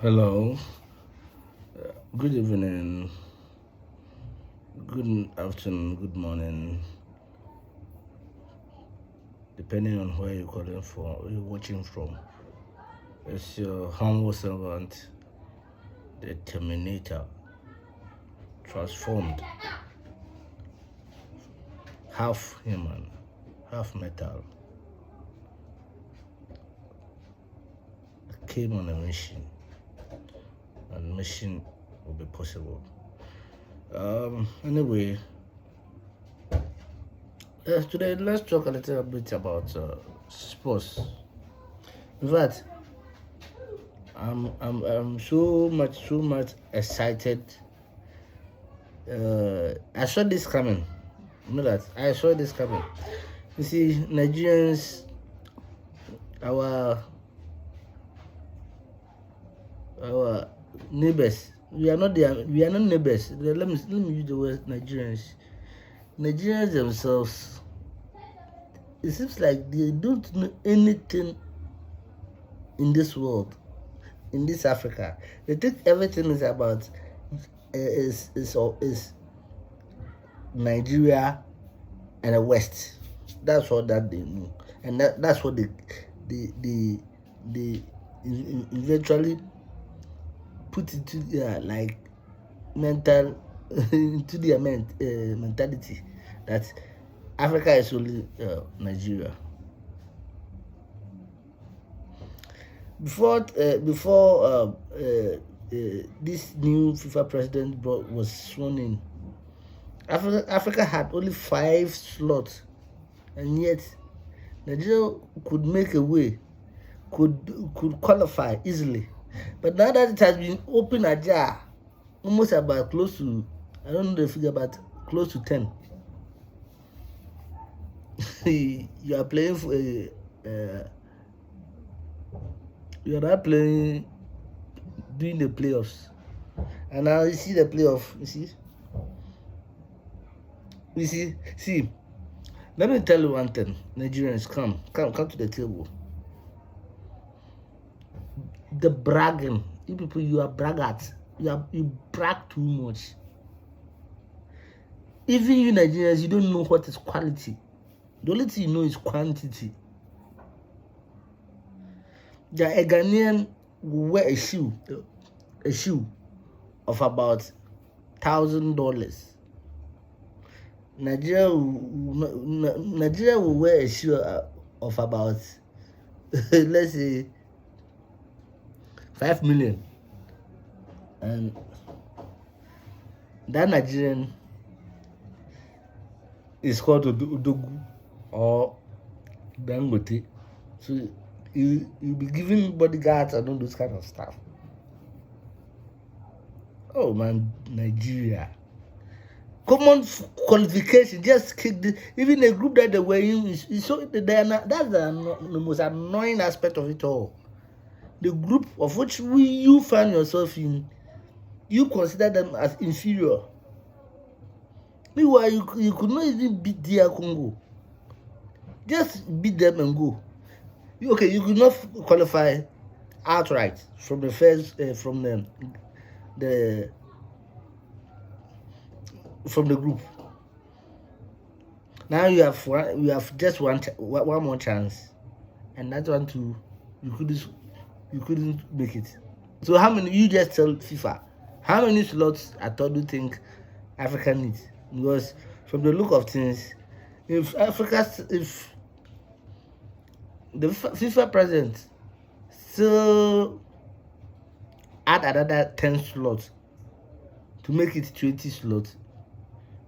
Hello, good evening, good afternoon, good morning, depending on where you're calling from, you're watching from. It's your humble servant, the Terminator, transformed, half human, half metal. I came on a mission, and mission will be possible. Anyway, today let's talk a little bit about sports. In fact, I'm so much excited. I saw this coming. You know that I saw this coming. You see, Nigerians, our our neighbors. We are not neighbors. Let me use the word Nigerians. Nigerians themselves. It seems like they don't know anything in this world, in this Africa. They think everything is about is Nigeria and the West. That's all that they know, and that's what they eventually put into their like mental into their mentality that Africa is only Nigeria. Before this new FIFA president was sworn in, Africa had only 5 slots, and yet Nigeria could make a way, could qualify easily. But now that it has been open ajar, almost about close to, I don't know the figure, but close to 10. You are playing for you are not playing doing the playoffs, and now you see the playoff. See. Let me tell you one thing, Nigerians, come to the table. The bragging, you people, you are braggarts. You brag too much. Even you Nigerians, you don't know what is quality. The only thing you know is quantity. A Ghanaian will wear a shoe of about $1,000. Nigeria will wear a shoe of about let's say 5 million, and that Nigerian is called Odogu or Dangote. So you be giving bodyguards and all those kind of stuff. Oh man, Nigeria. Common qualification, just kick the, even a group that they were in is so that's the most annoying aspect of it all. The group of which you find yourself in, you consider them as inferior. Meanwhile, you could not even beat DR Congo. Just beat them and go. Okay, you could not qualify outright from the first from the group. Now you have just one more chance, and that one too, you couldn't make it. So how many, you just tell FIFA, how many slots at all do you think Africa needs? Because from the look of things, if the FIFA president still add another 10 slots to make it 20 slots,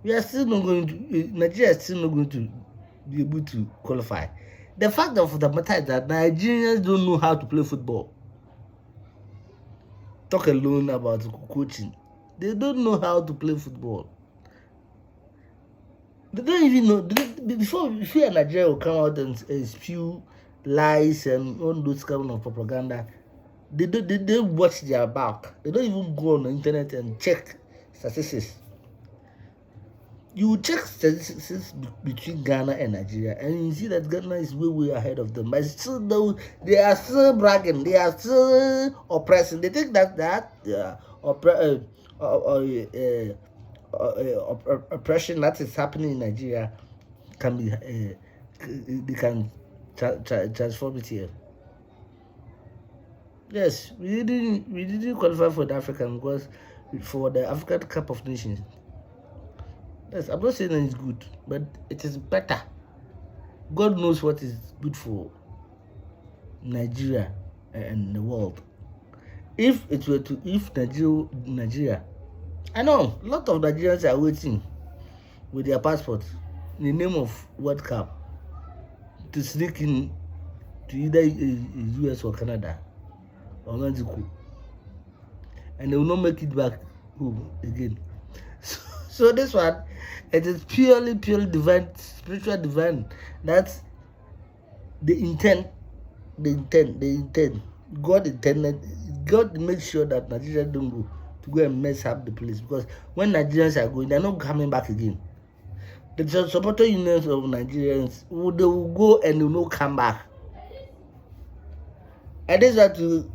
we are still not going to, Nigeria is still not going to be able to qualify. The fact of the matter is that Nigerians don't know how to play football. Talk alone about coaching. They don't know how to play football. They don't even know. Before Nigeria will come out and spew lies and all those kind of propaganda, they watch their back. They don't even go on the internet and check statistics. You check statistics between Ghana and Nigeria, and you see that Ghana is way ahead of them. But still, though, they are still bragging, they are still oppressing. They think that oppression that is happening in Nigeria can be they can transform it here. Yes, we didn't qualify for the African because for the African Cup of Nations. Yes, I'm not saying that it's good, but it is better. God knows what is good for Nigeria and the world. If Nigeria, I know a lot of Nigerians are waiting with their passport in the name of World Cup to sneak in to either US or Canada or Mexico, and they will not make it back home again. So this one, it is purely divine, spiritual divine. That's the intent. God intended. God makes sure that Nigerians don't go to go and mess up the place, because when Nigerians are going, they're not coming back again. The supporter unions of Nigerians, they will go and they will not come back. And this is to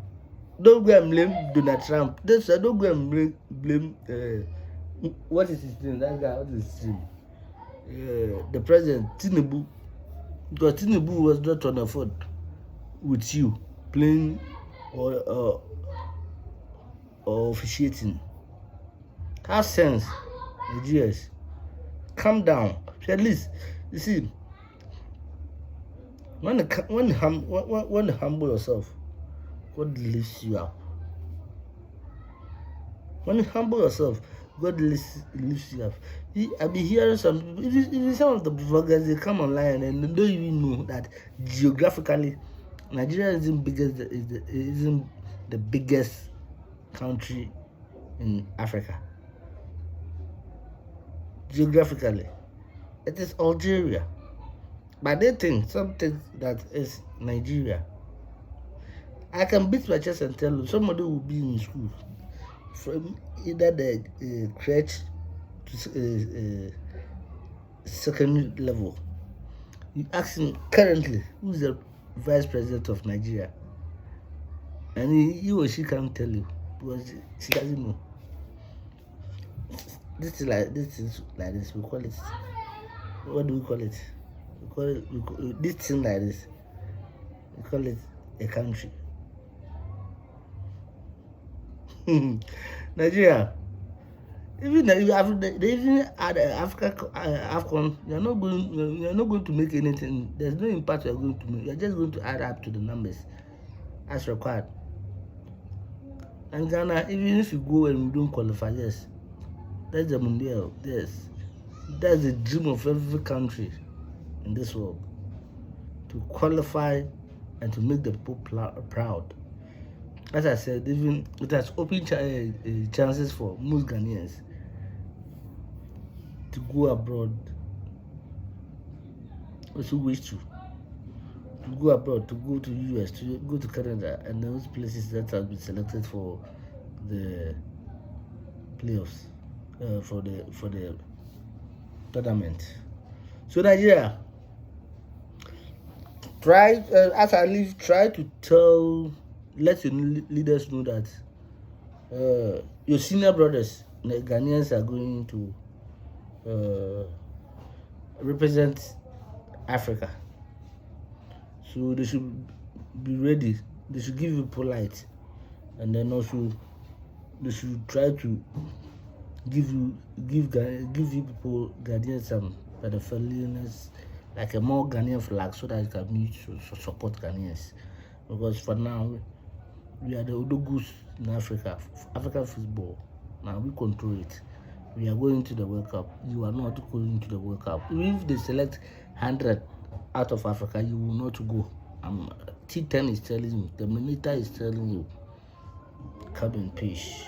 don't go and blame Donald Trump. This don't go and blame what is his name? That guy, what is his name? The president Tinubu, because Tinubu was not on the phone with you playing or officiating. Have sense, Nigerians. Calm down. At least you see, when you humble yourself, God lifts you up. When you humble yourself, God lifts you up. I've been hearing some people, even some of the vloggers, they come online and they don't even know that geographically, Nigeria isn't the biggest country in Africa. Geographically, it is Algeria. But they think something that is Nigeria. I can beat my chest and tell you somebody will be in school from either the crèche to secondary level. You ask him currently who's the vice president of Nigeria, and he or she can't tell you because she doesn't know. This is like this. We call it. What do we call it? We call it this thing like this. We call it a country. Nigeria. Even if they even add Africa AFCON, you're not going to make anything. There's no impact you're going to make. You're just going to add up to the numbers as required. And Ghana, even if you go and you don't qualify, yes, that's the Mundial. Yes, that's the dream of every country in this world, to qualify and to make the people proud. As I said, even it has opened chances for most Ghanaians to go abroad, also wish to go abroad, to go to US, to go to Canada, and those places that have been selected for the playoffs, for the tournament. So Nigeria, try as I live, try to let your leaders know that your senior brothers, the Ghanaians, are going to represent Africa. So they should be ready. They should give you polite, and then also they should try to give you people Ghanaians some friendliness, like a more Ghanaian flag, so that you can meet to support Ghanaians. Because for now, we are the Odogus in Africa, African football. Now we control it. We are going to the World Cup. You are not going to the World Cup. Even if they select 100 out of Africa, you will not go. T10 is telling you, the Minister is telling you, come in peace.